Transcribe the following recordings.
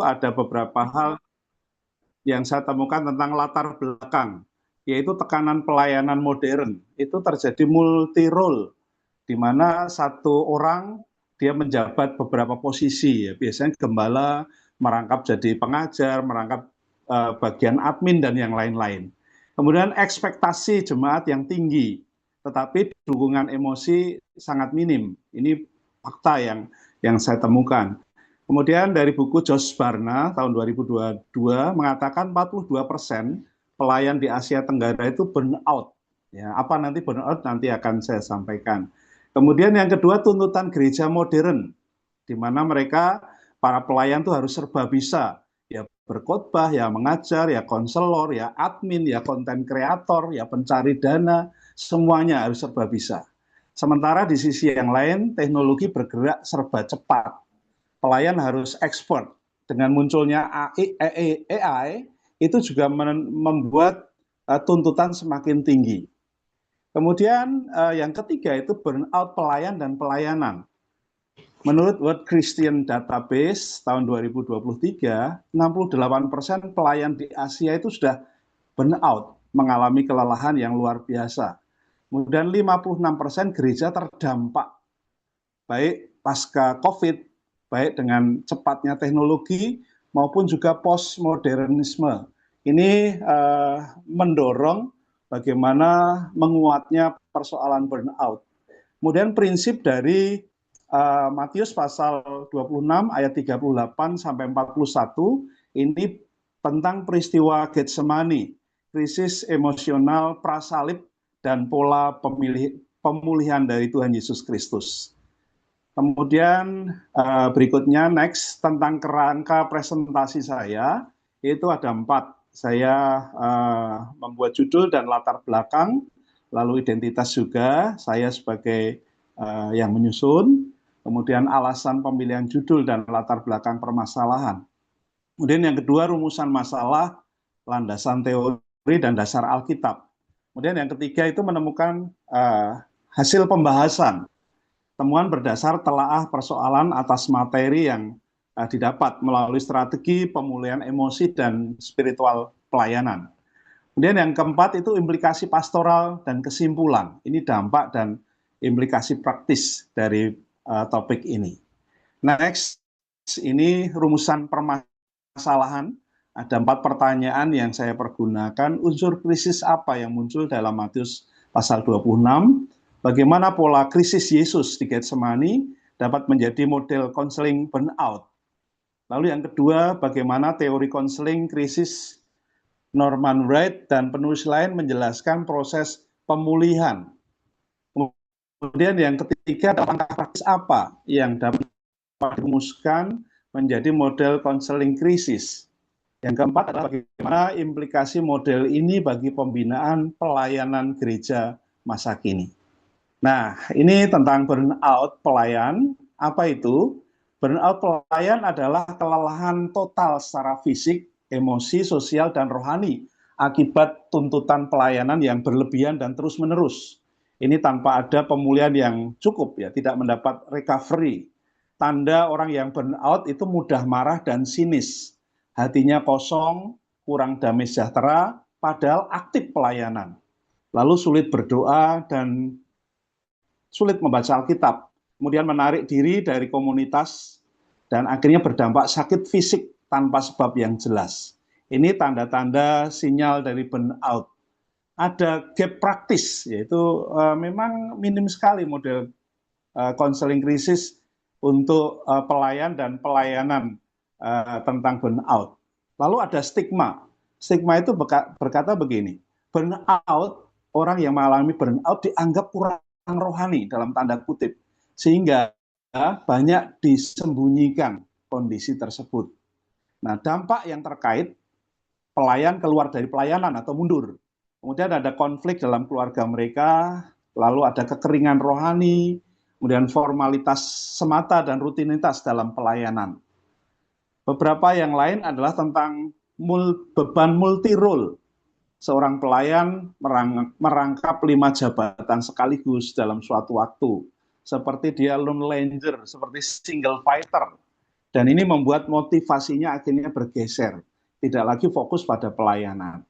ada beberapa hal yang saya temukan tentang latar belakang, yaitu tekanan pelayanan modern. Itu terjadi multi role, di mana satu orang dia menjabat beberapa posisi. Ya. Biasanya gembala merangkap jadi pengajar, merangkap bagian admin, dan yang lain-lain. Kemudian ekspektasi jemaat yang tinggi, tetapi dukungan emosi sangat minim. Ini fakta yang saya temukan. Kemudian dari buku Josh Barna tahun 2022 mengatakan 42% pelayan di Asia Tenggara itu burnout. Ya, apa nanti burnout nanti akan saya sampaikan. Kemudian yang kedua, tuntutan gereja modern, di mana mereka para pelayan itu harus serba bisa, ya berkhotbah, ya mengajar, ya konselor, ya admin, ya konten kreator, ya pencari dana, semuanya harus serba bisa. Sementara di sisi yang lain, teknologi bergerak serba cepat. Pelayan harus expert. Dengan munculnya AI itu juga membuat tuntutan semakin tinggi. Kemudian yang ketiga itu burnout pelayan dan pelayanan. Menurut World Christian Database tahun 2023, 68% pelayan di Asia itu sudah burnout, mengalami kelelahan yang luar biasa. Kemudian 56% gereja terdampak, baik pasca COVID, baik dengan cepatnya teknologi maupun juga postmodernisme. Ini mendorong bagaimana menguatnya persoalan burnout. Kemudian prinsip dari Matius pasal 26 ayat 38 sampai 41 ini tentang peristiwa Getsemani, krisis emosional prasalib dan pola pemulihan dari Tuhan Yesus Kristus. Kemudian berikutnya next tentang kerangka presentasi saya, itu ada 4. Saya membuat judul dan latar belakang, lalu identitas juga, saya sebagai yang menyusun, kemudian alasan pemilihan judul dan latar belakang permasalahan. Kemudian yang kedua, rumusan masalah, landasan teori dan dasar Alkitab. Kemudian yang ketiga itu menemukan hasil pembahasan. Temuan berdasar telaah persoalan atas materi yang didapat melalui strategi pemulihan emosi dan spiritual pelayanan. Kemudian yang keempat itu implikasi pastoral dan kesimpulan. Ini dampak dan implikasi praktis dari topik ini. Next, ini rumusan permasalahan. Ada 4 pertanyaan yang saya pergunakan. Unsur krisis apa yang muncul dalam Matius pasal 26? Bagaimana pola krisis Yesus di Getsemani dapat menjadi model konseling burnout. Lalu yang kedua, bagaimana teori konseling krisis Norman Wright dan penulis lain menjelaskan proses pemulihan. Kemudian yang ketiga, langkah praktis apa yang dapat dirumuskan menjadi model konseling krisis. Yang keempat adalah bagaimana implikasi model ini bagi pembinaan pelayanan gereja masa kini. Nah, ini tentang burnout pelayan. Apa itu? Burnout pelayan adalah kelelahan total secara fisik, emosi, sosial, dan rohani akibat tuntutan pelayanan yang berlebihan dan terus-menerus. Ini tanpa ada pemulihan yang cukup, ya, tidak mendapat recovery. Tanda orang yang burnout itu mudah marah dan sinis. Hatinya kosong, kurang damai sejahtera, padahal aktif pelayanan. Lalu sulit berdoa dan sulit membaca Alkitab, kemudian menarik diri dari komunitas, dan akhirnya berdampak sakit fisik tanpa sebab yang jelas. Ini tanda-tanda sinyal dari burnout. Ada gap praktis, yaitu memang minim sekali model konseling krisis untuk pelayan dan pelayanan tentang burnout. Lalu ada stigma. Stigma itu berkata begini, burnout, orang yang mengalami burnout dianggap kurang rohani dalam tanda kutip, sehingga banyak disembunyikan kondisi tersebut. Nah, dampak yang terkait pelayan keluar dari pelayanan atau mundur. Kemudian ada konflik dalam keluarga mereka, lalu ada kekeringan rohani, kemudian formalitas semata dan rutinitas dalam pelayanan. Beberapa yang lain adalah tentang beban multi role. Seorang pelayan merangkap 5 jabatan sekaligus dalam suatu waktu. Seperti dia lone ranger, seperti single fighter. Dan ini membuat motivasinya akhirnya bergeser, tidak lagi fokus pada pelayanan.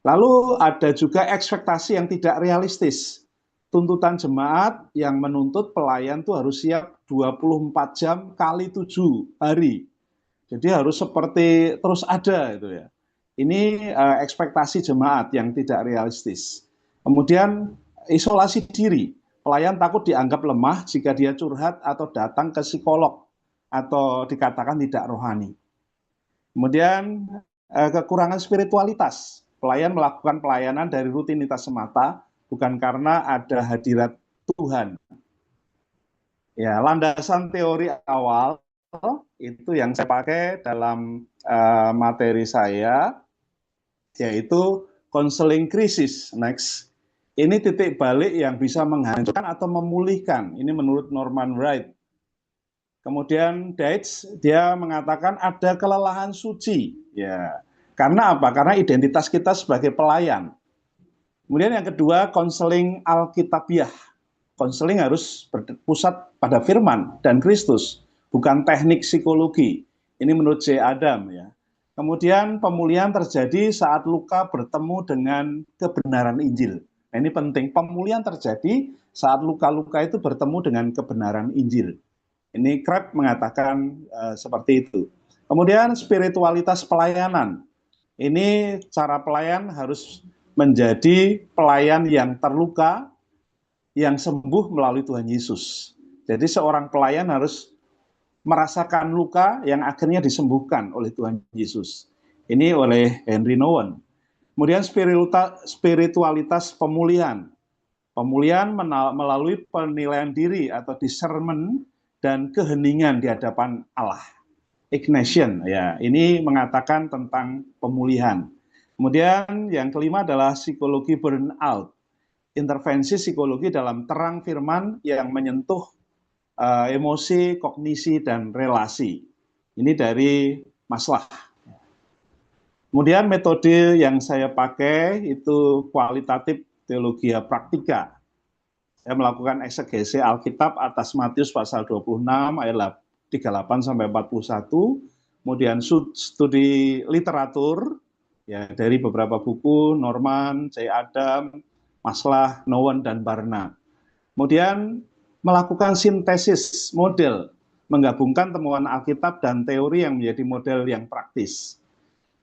Lalu ada juga ekspektasi yang tidak realistis. Tuntutan jemaat yang menuntut pelayan itu harus siap 24 jam kali 7 hari. Jadi harus seperti terus ada itu ya. Ini ekspektasi jemaat yang tidak realistis. Kemudian isolasi diri. Pelayan takut dianggap lemah jika dia curhat atau datang ke psikolog atau dikatakan tidak rohani. Kemudian kekurangan spiritualitas. Pelayan melakukan pelayanan dari rutinitas semata, bukan karena ada hadirat Tuhan. Ya, landasan teori awal itu yang saya pakai dalam materi saya, yaitu konseling krisis. Next, ini titik balik yang bisa menghancurkan atau memulihkan. Ini menurut Norman Wright. Kemudian Dietz, dia mengatakan ada kelelahan suci. Ya, karena apa? Karena identitas kita sebagai pelayan. Kemudian yang kedua, konseling Alkitabiah. Konseling harus berpusat pada firman dan Kristus, bukan teknik psikologi. Ini menurut J. Adam ya. Kemudian pemulihan terjadi saat luka bertemu dengan kebenaran Injil. Nah, ini penting, pemulihan terjadi saat luka-luka itu bertemu dengan kebenaran Injil. Ini Crabb mengatakan seperti itu. Kemudian spiritualitas pelayanan. Ini cara pelayan harus menjadi pelayan yang terluka, yang sembuh melalui Tuhan Yesus. Jadi seorang pelayan harus merasakan luka yang akhirnya disembuhkan oleh Tuhan Yesus. Ini oleh Henry Nouwen. Kemudian spiritualitas pemulihan. Pemulihan melalui penilaian diri atau discernment dan keheningan di hadapan Allah. Ignition, ya, ini mengatakan tentang pemulihan. Kemudian yang kelima adalah psikologi burnout. Intervensi psikologi dalam terang firman yang menyentuh emosi, kognisi, dan relasi. Ini dari Maslah. Kemudian metode yang saya pakai itu kualitatif teologia praktika. Saya melakukan eksegesi Alkitab atas Matius pasal 26 ayat 38 sampai 41, kemudian studi literatur ya dari beberapa buku Norman, J. Adam, Maslah, Nouwen, dan Barna. Kemudian melakukan sintesis model, menggabungkan temuan Alkitab dan teori yang menjadi model yang praktis.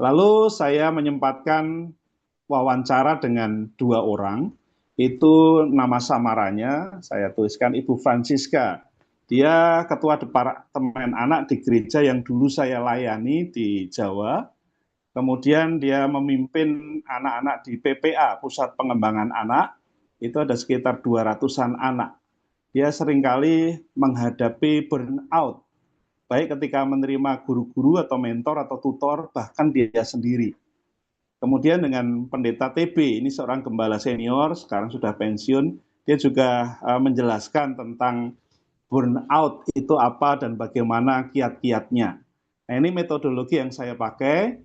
Lalu saya menyempatkan wawancara dengan 2 orang. Itu nama samaranya, saya tuliskan Ibu Francisca. Dia ketua departemen anak di gereja yang dulu saya layani di Jawa. Kemudian dia memimpin anak-anak di PPA, Pusat Pengembangan Anak. Itu ada sekitar 200-an anak. Dia seringkali menghadapi burnout, baik ketika menerima guru-guru atau mentor atau tutor, bahkan dia sendiri. Kemudian dengan pendeta TB, ini seorang gembala senior, sekarang sudah pensiun, dia juga menjelaskan tentang burnout itu apa dan bagaimana kiat-kiatnya. Nah, ini metodologi yang saya pakai.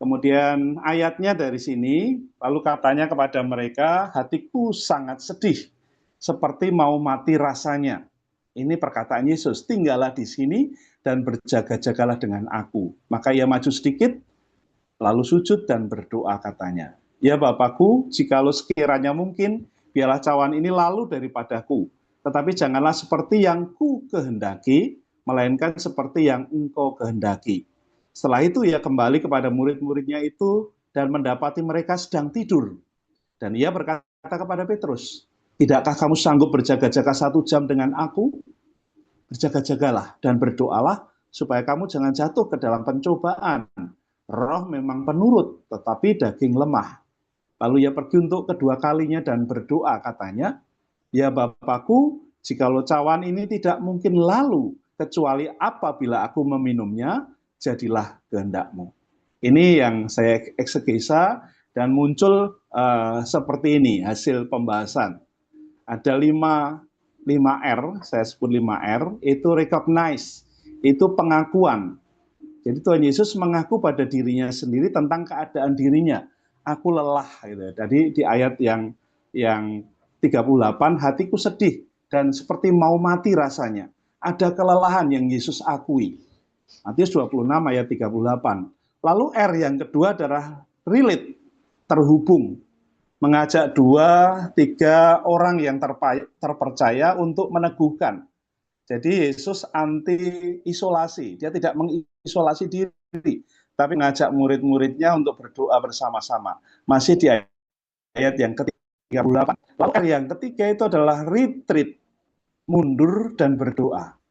Kemudian ayatnya dari sini, lalu katanya kepada mereka, hatiku sangat sedih, seperti mau mati rasanya. Ini perkataan Yesus, tinggallah di sini dan berjaga-jagalah dengan aku. Maka ia maju sedikit, lalu sujud dan berdoa katanya, ya Bapakku, jikalau sekiranya mungkin, biarlah cawan ini lalu daripadaku. Tetapi janganlah seperti yang ku kehendaki, melainkan seperti yang engkau kehendaki. Setelah itu ia kembali kepada murid-muridnya itu dan mendapati mereka sedang tidur. Dan ia berkata kepada Petrus, tidakkah kamu sanggup berjaga-jaga 1 jam dengan aku? Berjaga-jagalah dan berdoalah supaya kamu jangan jatuh ke dalam pencobaan. Roh memang penurut, tetapi daging lemah. Lalu ia pergi untuk kedua kalinya dan berdoa katanya, ya Bapakku, jikalau cawan ini tidak mungkin lalu, kecuali apabila aku meminumnya, jadilah kehendakmu. Ini yang saya eksegesa dan muncul seperti ini hasil pembahasan. Ada 5R, saya sebut 5R, itu recognize, itu pengakuan. Jadi Tuhan Yesus mengaku pada dirinya sendiri tentang keadaan dirinya. Aku lelah. Gitu. Jadi di ayat yang 38, hatiku sedih dan seperti mau mati rasanya. Ada kelelahan yang Yesus akui. Matius 26 ayat 38. Lalu R yang kedua adalah relate, terhubung. Mengajak 2-3 orang yang terpercaya untuk meneguhkan. Jadi Yesus anti isolasi, dia tidak mengisolasi diri, tapi mengajak murid-muridnya untuk berdoa bersama-sama. Masih di ayat yang ke-38. Lalu yang ketiga itu adalah retreat, mundur dan berdoa.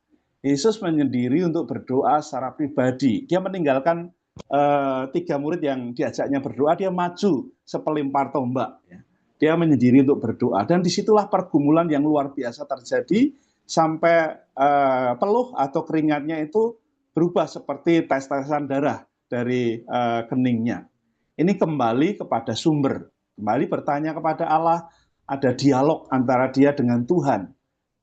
Yesus menyendiri untuk berdoa secara pribadi. Dia meninggalkan 3 murid yang diajaknya berdoa, dia maju sepelimpar tombak. Dia menyendiri untuk berdoa. Dan disitulah pergumulan yang luar biasa terjadi, sampai peluh atau keringatnya itu berubah seperti tes-tesan darah dari keningnya. Ini kembali kepada sumber, kembali bertanya kepada Allah, ada dialog antara dia dengan Tuhan.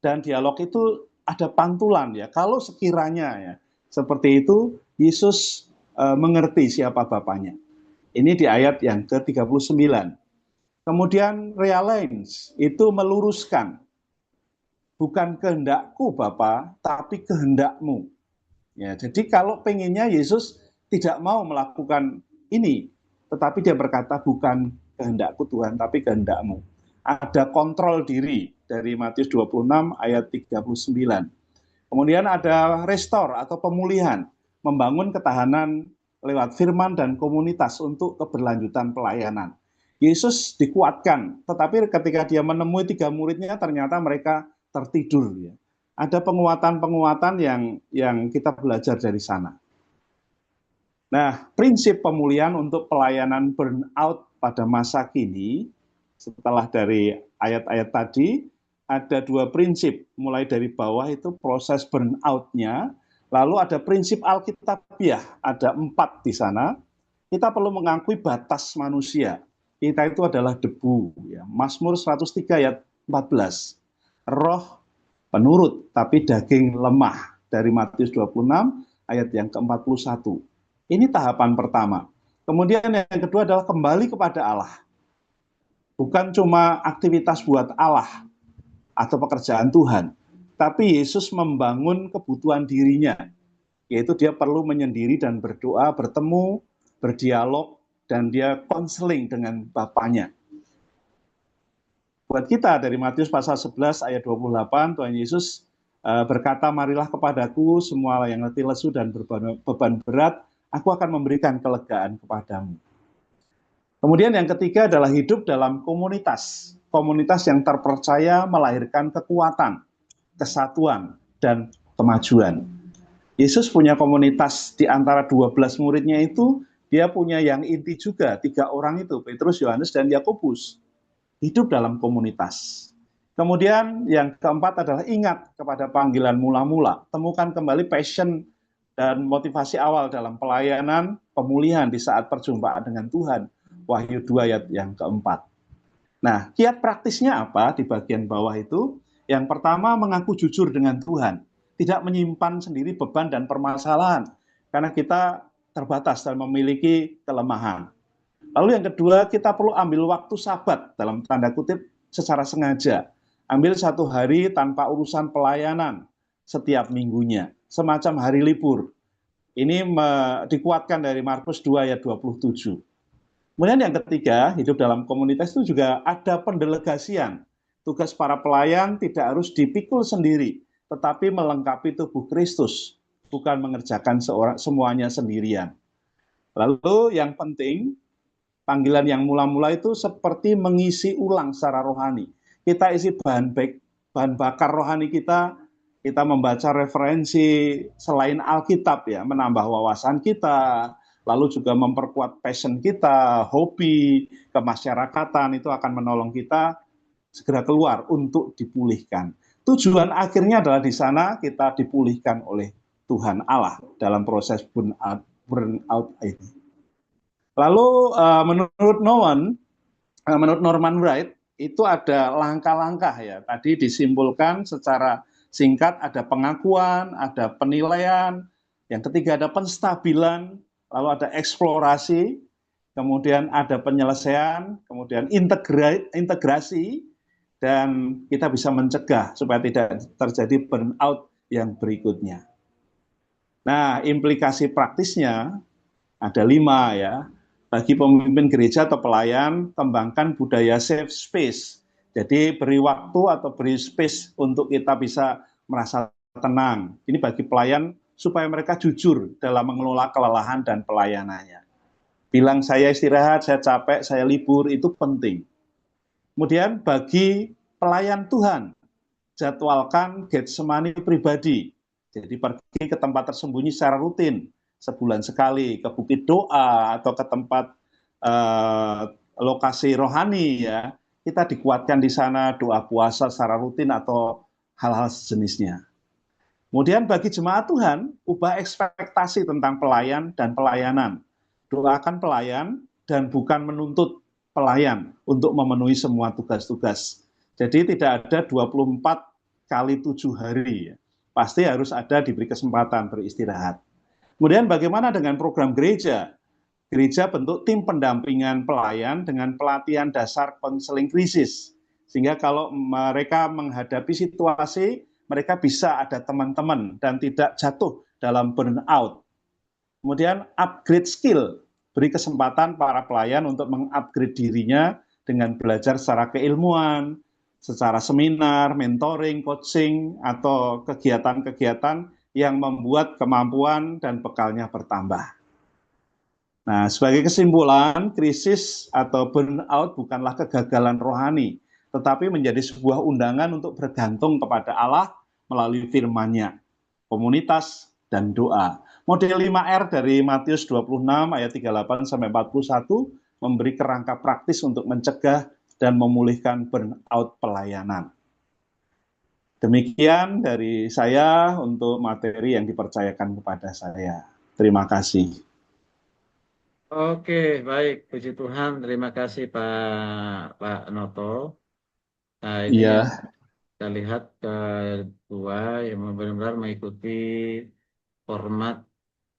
Dan dialog itu ada pantulan ya. Kalau sekiranya ya seperti itu, Yesus mengerti siapa Bapaknya. Ini di ayat yang ke-39. Kemudian realigns, itu meluruskan. Bukan kehendakku Bapa, tapi kehendakmu. Ya, jadi kalau pengennya Yesus tidak mau melakukan ini, tetapi dia berkata bukan kehendakku Tuhan, tapi kehendakmu. Ada kontrol diri dari Matius 26 ayat 39. Kemudian ada restore atau pemulihan, membangun ketahanan lewat firman dan komunitas untuk keberlanjutan pelayanan. Yesus dikuatkan, tetapi ketika dia menemui 3 muridnya, ternyata mereka tertidur. Ya. Ada penguatan-penguatan yang kita belajar dari sana. Nah, prinsip pemulihan untuk pelayanan burnout pada masa kini, setelah dari ayat-ayat tadi, ada 2 prinsip. Mulai dari bawah itu proses burnout-nya, lalu ada prinsip Alkitabiah, ada 4 di sana. Kita perlu mengakui batas manusia. Kita itu adalah debu. Ya. Mazmur 103 ayat 14. Roh penurut, tapi daging lemah. Dari Matius 26 ayat yang ke-41. Ini tahapan pertama. Kemudian yang kedua adalah kembali kepada Allah. Bukan cuma aktivitas buat Allah atau pekerjaan Tuhan, tapi Yesus membangun kebutuhan dirinya, yaitu dia perlu menyendiri dan berdoa, bertemu, berdialog, dan dia konseling dengan Bapaknya. Buat kita dari Matius pasal 11 ayat 28, Tuhan Yesus berkata, marilah kepadaku semua yang letih lesu dan beban berat, aku akan memberikan kelegaan kepadamu. Kemudian yang ketiga adalah hidup dalam komunitas. Komunitas yang terpercaya melahirkan kekuatan, kesatuan, dan kemajuan. Yesus punya komunitas di antara 12 muridnya itu, dia punya yang inti juga, 3 orang itu, Petrus, Yohanes, dan Yakobus. Hidup dalam komunitas. Kemudian yang keempat adalah ingat kepada panggilan mula-mula. Temukan kembali passion dan motivasi awal dalam pelayanan, pemulihan di saat perjumpaan dengan Tuhan. Wahyu 2 ayat yang keempat. Nah, kiat praktisnya apa di bagian bawah itu? Yang pertama, mengaku jujur dengan Tuhan. Tidak menyimpan sendiri beban dan permasalahan. Karena kita terbatas dan memiliki kelemahan. Lalu yang kedua, kita perlu ambil waktu sabat, dalam tanda kutip, secara sengaja. Ambil 1 hari tanpa urusan pelayanan setiap minggunya. Semacam hari libur. Ini dikuatkan dari Markus 2 ayat 27. Kemudian yang ketiga, hidup dalam komunitas itu juga ada pendelegasian. Tugas para pelayan tidak harus dipikul sendiri, tetapi melengkapi tubuh Kristus, bukan mengerjakan semuanya sendirian. Lalu yang penting, panggilan yang mula-mula itu seperti mengisi ulang secara rohani. Kita isi bahan bakar rohani kita membaca referensi selain Alkitab ya, menambah wawasan kita, lalu juga memperkuat passion kita, hobi, kemasyarakatan, itu akan menolong kita segera keluar untuk dipulihkan. Tujuan akhirnya adalah di sana kita dipulihkan oleh Tuhan Allah dalam proses burnout ini. Lalu menurut Norman Wright, itu ada langkah-langkah ya. Tadi disimpulkan secara singkat, ada pengakuan, ada penilaian, yang ketiga ada penstabilan, lalu ada eksplorasi, kemudian ada penyelesaian, kemudian integrasi, dan kita bisa mencegah supaya tidak terjadi burnout yang berikutnya. Nah, implikasi praktisnya ada 5 ya. Bagi pemimpin gereja atau pelayan, kembangkan budaya safe space. Jadi beri waktu atau beri space untuk kita bisa merasa tenang. Ini bagi pelayan supaya mereka jujur dalam mengelola kelelahan dan pelayanannya. Bilang saya istirahat, saya capek, saya libur, itu penting. Kemudian bagi pelayan Tuhan, jadwalkan Getsemani pribadi. Jadi pergi ke tempat tersembunyi secara rutin, sebulan sekali, ke bukit doa atau ke tempat lokasi rohani ya. Kita dikuatkan di sana, doa puasa secara rutin atau hal-hal sejenisnya. Kemudian bagi jemaat Tuhan, ubah ekspektasi tentang pelayan dan pelayanan. Doakan pelayan dan bukan menuntut pelayan untuk memenuhi semua tugas-tugas. Jadi tidak ada 24 kali 7 hari. Pasti harus ada diberi kesempatan beristirahat. Kemudian bagaimana dengan program gereja? Gereja bentuk tim pendampingan pelayan dengan pelatihan dasar konseling krisis. Sehingga kalau mereka menghadapi situasi, mereka bisa ada teman-teman dan tidak jatuh dalam burnout. Kemudian upgrade skill, beri kesempatan para pelayan untuk mengupgrade dirinya dengan belajar secara keilmuan, secara seminar, mentoring, coaching, atau kegiatan-kegiatan yang membuat kemampuan dan bekalnya bertambah. Nah, sebagai kesimpulan, krisis atau burnout bukanlah kegagalan rohani, tetapi menjadi sebuah undangan untuk bergantung kepada Allah melalui firman-Nya, komunitas, dan doa. Model 5R dari Matius 26 ayat 38 sampai 41 memberi kerangka praktis untuk mencegah dan memulihkan burnout pelayanan. Demikian dari saya untuk materi yang dipercayakan kepada saya. Terima kasih. Oke, baik. Puji Tuhan. Terima kasih Pak Noto. Nah, ini yang Iya. kita lihat kedua yang benar-benar mengikuti format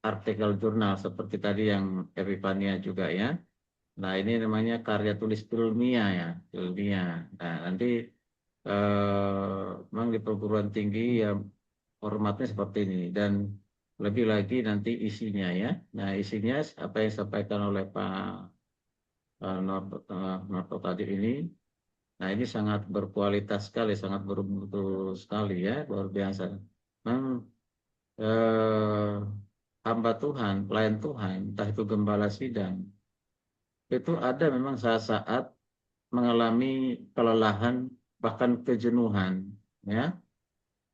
artikel jurnal seperti tadi yang Epifania juga ya. Nah, ini namanya karya tulis ilmiah ya, ilmiah. Nah, nanti memang di perguruan tinggi ya formatnya seperti ini dan lebih lagi nanti isinya ya. Nah, isinya apa yang disampaikan oleh Pak Noto tadi ini. Nah, ini sangat berkualitas sekali, sangat bermutu sekali ya, luar biasa. Memang hamba Tuhan, pelayan Tuhan, entah itu gembala sidang, itu ada memang saat-saat mengalami kelelahan, bahkan kejenuhan, ya.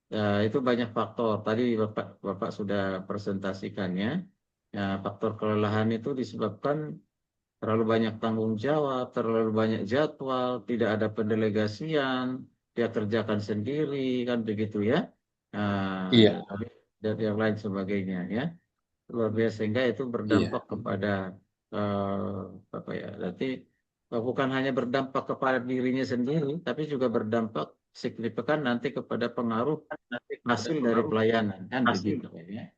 Ya, itu banyak faktor. Tadi Bapak sudah presentasikannya. Ya, faktor kelelahan itu disebabkan terlalu banyak tanggung jawab, terlalu banyak jadwal, tidak ada pendelegasian, dia kerjakan sendiri, kan begitu ya. Iya. Dan yang lain sebagainya ya. Luar biasa sehingga itu berdampak Iya. kepada apa ya? Berarti bukan hanya berdampak kepada dirinya sendiri, tapi juga berdampak signifikan nanti kepada pengaruh hasil dari pelayanan kan begitu ya.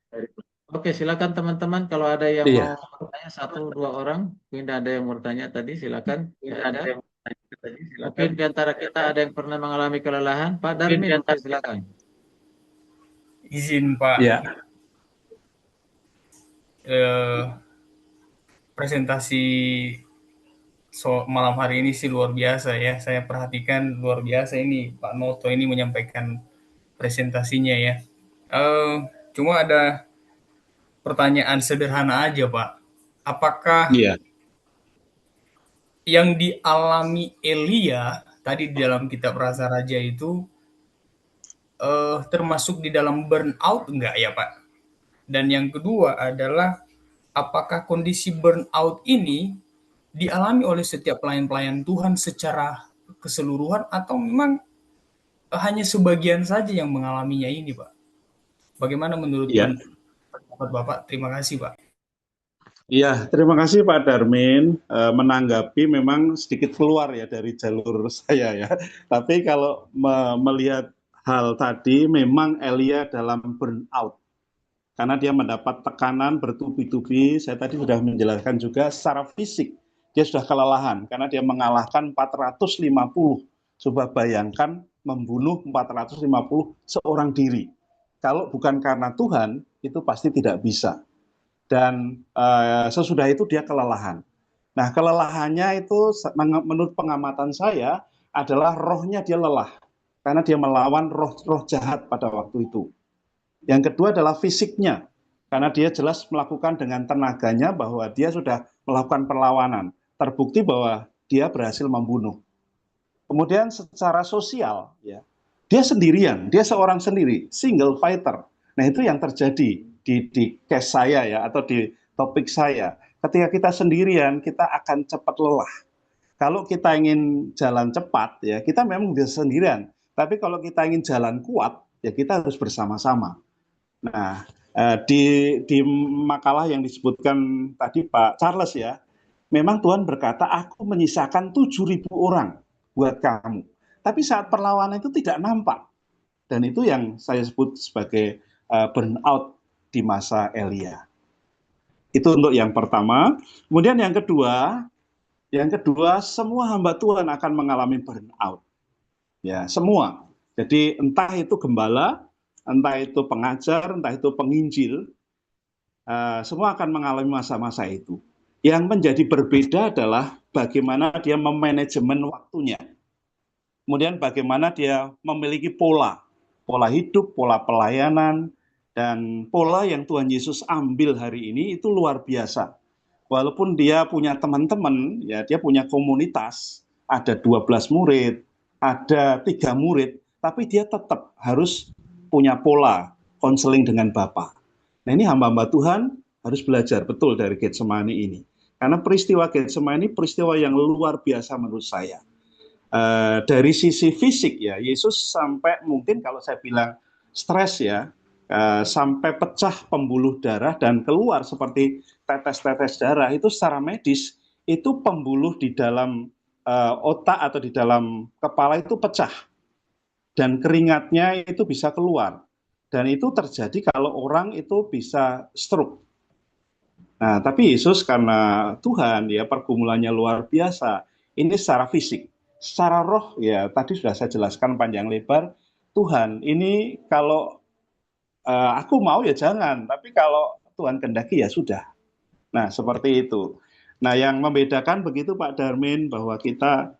Oke, silakan teman-teman kalau ada yang mau Iya. bertanya satu dua orang, mungkin ada yang mau bertanya tadi silakan. Tidak ada. Mungkin di antara kita ada yang pernah mengalami kelelahan. Pak Darmin, mungkin silakan. Izin Pak, Iya. eh, presentasi malam hari ini sih luar biasa ya. Saya perhatikan luar biasa ini Pak Noto ini menyampaikan presentasinya ya. Eh, Cuma ada pertanyaan sederhana aja Pak. Apakah Iya. yang dialami Elia tadi di dalam kitab Rasa Raja itu termasuk di dalam burnout enggak ya Pak? Dan yang kedua adalah apakah kondisi burnout ini dialami oleh setiap pelayan-pelayan Tuhan secara keseluruhan atau memang hanya sebagian saja yang mengalaminya ini, Pak? Bagaimana menurut Iya. pendapat Bapak? Terima kasih, Pak. Iya, terima kasih Pak Darmin. Menanggapi memang sedikit keluar ya dari jalur saya ya. Tapi kalau melihat hal tadi, memang Elia dalam burnout. Karena dia mendapat tekanan bertubi-tubi, saya tadi sudah menjelaskan juga secara fisik. Dia sudah kelelahan, karena dia mengalahkan 450. Coba bayangkan membunuh 450 seorang diri. Kalau bukan karena Tuhan, itu pasti tidak bisa. Dan sesudah itu dia kelelahan. Nah, kelelahannya itu menurut pengamatan saya adalah rohnya dia lelah karena dia melawan roh jahat pada waktu itu. Yang kedua adalah fisiknya, karena dia jelas melakukan dengan tenaganya bahwa dia sudah melakukan perlawanan. Terbukti bahwa dia berhasil membunuh. Kemudian secara sosial, ya, dia sendirian, dia seorang sendiri, single fighter. Nah, itu yang terjadi di case saya ya, atau di topik saya. Ketika kita sendirian, kita akan cepat lelah. Kalau kita ingin jalan cepat, ya kita memang bisa sendirian. Tapi kalau kita ingin jalan kuat, ya kita harus bersama-sama. Nah, di makalah yang disebutkan tadi Pak Charles ya, memang Tuhan berkata, aku menyisakan 7.000 orang buat kamu. Tapi saat perlawanan itu tidak nampak. Dan itu yang saya sebut sebagai burnout di masa Elia. Itu untuk yang pertama. Kemudian yang kedua semua hamba Tuhan akan mengalami burnout. Ya, semua. Jadi entah itu gembala, entah itu pengajar, entah itu penginjil, semua akan mengalami masa-masa itu. Yang menjadi berbeda adalah bagaimana dia memanajemen waktunya. Kemudian bagaimana dia memiliki pola hidup, pola pelayanan, dan pola yang Tuhan Yesus ambil hari ini itu luar biasa. Walaupun dia punya teman-teman, ya dia punya komunitas, ada 12 murid, ada 3 murid, tapi dia tetap harus punya pola konseling dengan Bapa. Nah, ini hamba-hamba Tuhan harus belajar betul dari Getsemani ini. Karena peristiwa Getsemani ini peristiwa yang luar biasa menurut saya. Dari sisi fisik ya, Yesus sampai mungkin kalau saya bilang stres ya, sampai pecah pembuluh darah dan keluar seperti tetes-tetes darah, itu secara medis itu pembuluh di dalam otak atau di dalam kepala itu pecah dan keringatnya itu bisa keluar, dan itu terjadi kalau orang itu bisa stroke. Nah, tapi Yesus karena Tuhan ya pergumulannya luar biasa, ini secara fisik. Secara roh ya tadi sudah saya jelaskan panjang lebar, Tuhan ini kalau aku mau ya jangan, tapi kalau Tuhan kehendaki ya sudah. Nah, seperti itu. Nah, yang membedakan begitu Pak Darmin, bahwa kita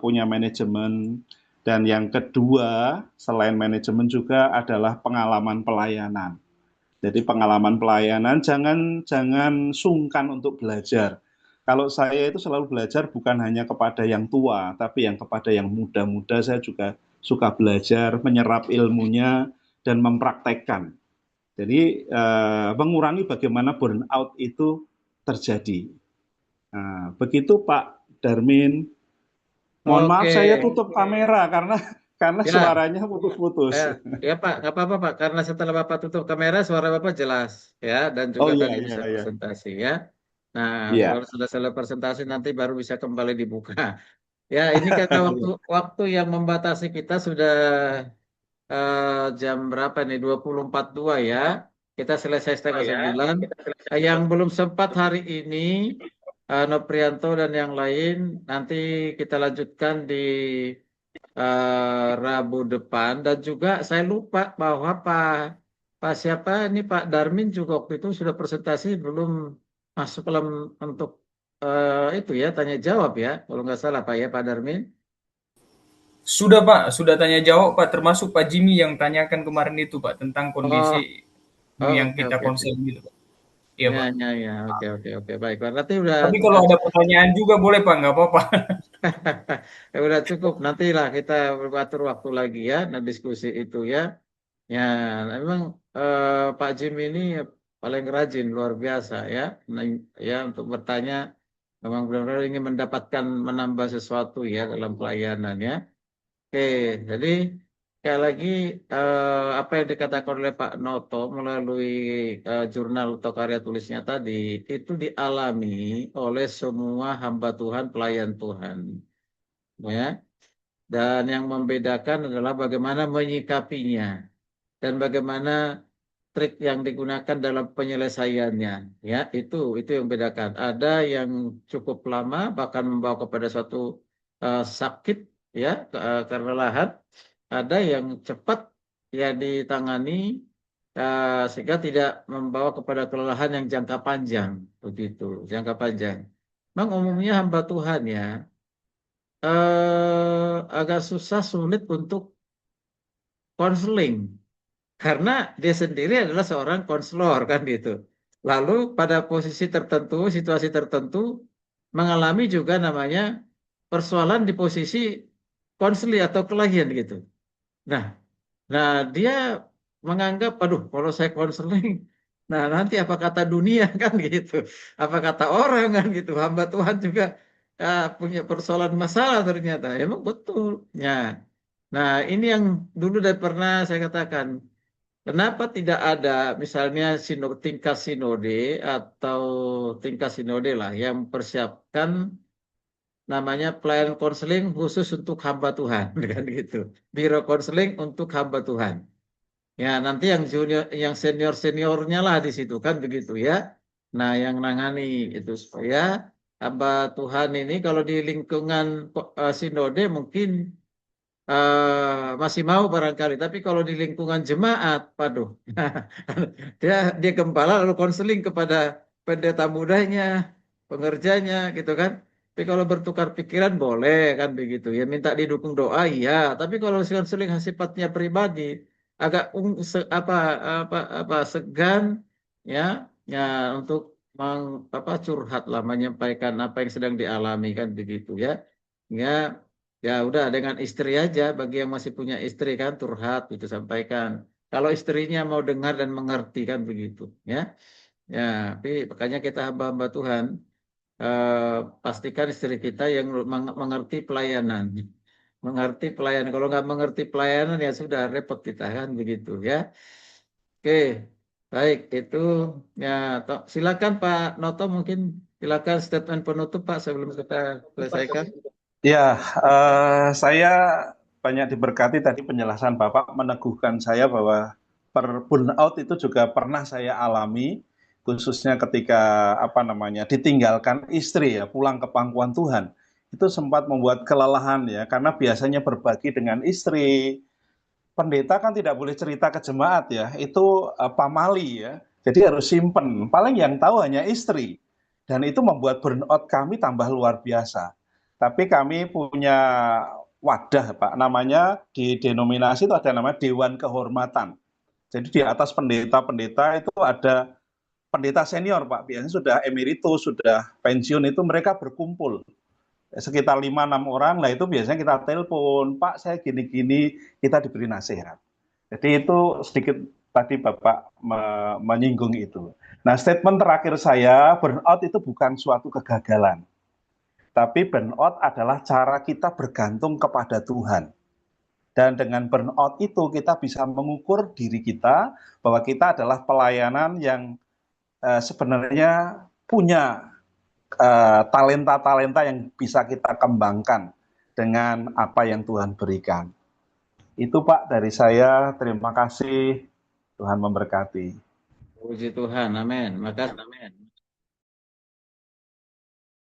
punya manajemen, dan yang kedua selain manajemen juga adalah pengalaman pelayanan. Jadi pengalaman pelayanan jangan sungkan untuk belajar. Kalau saya itu selalu belajar bukan hanya kepada yang tua, tapi yang kepada yang muda-muda saya juga suka belajar, menyerap ilmunya, dan mempraktekkan. Jadi mengurangi bagaimana burnout itu terjadi. Nah, begitu Pak Darmin. Mohon maaf Oke, saya tutup kamera karena ya, suaranya putus-putus. ya Pak, nggak apa-apa Pak, karena setelah Bapak tutup kamera, suara Bapak jelas, ya, dan juga Oh iya tadi iya bisa iya. presentasi, ya. Nah, Iya. kalau sudah selesai presentasi nanti baru bisa kembali dibuka. Ya, ini karena waktu yang membatasi kita sudah jam berapa nih? 20.42 ya. Kita selesai setengah 9. Yang belum sempat hari ini, Noprianto dan yang lain, nanti kita lanjutkan di Rabu depan. Dan juga saya lupa bahwa Pak siapa ini Pak Darmin juga waktu itu sudah presentasi belum masuk dalam untuk itu ya tanya jawab ya, kalau nggak salah Pak ya Pak Darmin. Sudah Pak, sudah tanya jawab Pak, termasuk Pak Jimmy yang tanyakan kemarin itu Pak tentang Oh, kondisi oh yang oke kita oke oke. konseling gitu Pak. Iya Ya Pak. ya ya oke oke oke baik. Berarti udah Tapi kalau ada pertanyaan juga boleh Pak, nggak apa-apa. ya udah cukup. Nantilah kita beratur waktu lagi ya, nah diskusi itu ya. Ya, memang Pak Jim ini paling rajin luar biasa ya. Nah, ya untuk bertanya memang benar-benar ingin mendapatkan menambah sesuatu ya dalam pelayanan ya. Oke, jadi sekali lagi apa yang dikatakan oleh Pak Noto melalui jurnal atau karya tulisnya tadi itu dialami oleh semua hamba Tuhan, pelayan Tuhan, ya. Dan yang membedakan adalah bagaimana menyikapinya dan bagaimana trik yang digunakan dalam penyelesaiannya, ya. Itu yang membedakan. Ada yang cukup lama bahkan membawa kepada suatu sakit, ya, kelelahan. Ada yang cepat ya ditangani sehingga tidak membawa kepada kelelahan yang jangka panjang, begitu, jangka panjang. Memang umumnya hamba Tuhan ya agak sulit untuk konseling karena dia sendiri adalah seorang konselor kan gitu. Lalu pada posisi tertentu, situasi tertentu mengalami juga namanya persoalan di posisi konseling atau klien gitu. Nah, nah dia menganggap, aduh, kalau saya konseling, nah nanti apa kata dunia kan gitu, apa kata orang kan gitu. Hamba Tuhan juga punya persoalan masalah ternyata. Emang betul. Ya. Nah, ini yang dulu dan pernah saya katakan. Kenapa tidak ada misalnya tingkat sinode atau tingkat sinode lah yang mempersiapkan namanya pelayanan konseling khusus untuk hamba Tuhan, kan gitu. Biro konseling untuk hamba Tuhan. Ya, nanti yang junior, yang senior-seniornya lah di situ kan begitu ya. Nah, yang nangani itu supaya hamba Tuhan ini kalau di lingkungan sinode mungkin masih mau barangkali, tapi kalau di lingkungan jemaat, waduh, dia gembala lalu konseling kepada pendeta mudanya, pengerjanya, gitu kan. Tapi kalau bertukar pikiran boleh kan begitu, ya minta didukung doa, iya. Tapi kalau konseling sifatnya pribadi, agak segan, ya, ya untuk curhat lah, menyampaikan apa yang sedang dialami kan begitu ya. Ya, ya udah dengan istri aja, bagi yang masih punya istri kan curhat itu sampaikan. Kalau istrinya mau dengar dan mengerti kan begitu, ya. Ya, tapi makanya kita hamba-hamba Tuhan pastikan istri kita yang mengerti pelayanan. Mengerti pelayanan. Kalau nggak mengerti pelayanan ya sudah repot kita kan begitu ya. Oke, baik itu ya. Silakan Pak Noto, mungkin silakan statement penutup Pak sebelum kita selesaikan. Ya, saya banyak diberkati tadi penjelasan Bapak meneguhkan saya bahwa burnout itu juga pernah saya alami, khususnya ketika ditinggalkan istri ya, pulang ke pangkuan Tuhan. Itu sempat membuat kelelahan ya, karena biasanya berbagi dengan istri. Pendeta kan tidak boleh cerita ke jemaat ya, itu pamali ya. Jadi harus simpen. Paling yang tahu hanya istri. Dan itu membuat burnout kami tambah luar biasa. Tapi kami punya wadah, Pak. Namanya di denominasi itu ada namanya Dewan Kehormatan. Jadi di atas pendeta-pendeta itu ada pendeta senior, Pak. Biasanya sudah emeritus, sudah pensiun, itu mereka berkumpul sekitar 5-6 orang. Nah itu biasanya kita telepon, Pak saya gini-gini, kita diberi nasihat. Jadi itu sedikit tadi Bapak menyinggung itu. Nah statement terakhir saya, burnout itu bukan suatu kegagalan, tapi burnout adalah cara kita bergantung kepada Tuhan. Dan dengan burnout itu kita bisa mengukur diri kita bahwa kita adalah pelayanan yang sebenarnya punya talenta-talenta yang bisa kita kembangkan dengan apa yang Tuhan berikan. Itu Pak dari saya, terima kasih, Tuhan memberkati. Puji Tuhan, amin. Maka amin.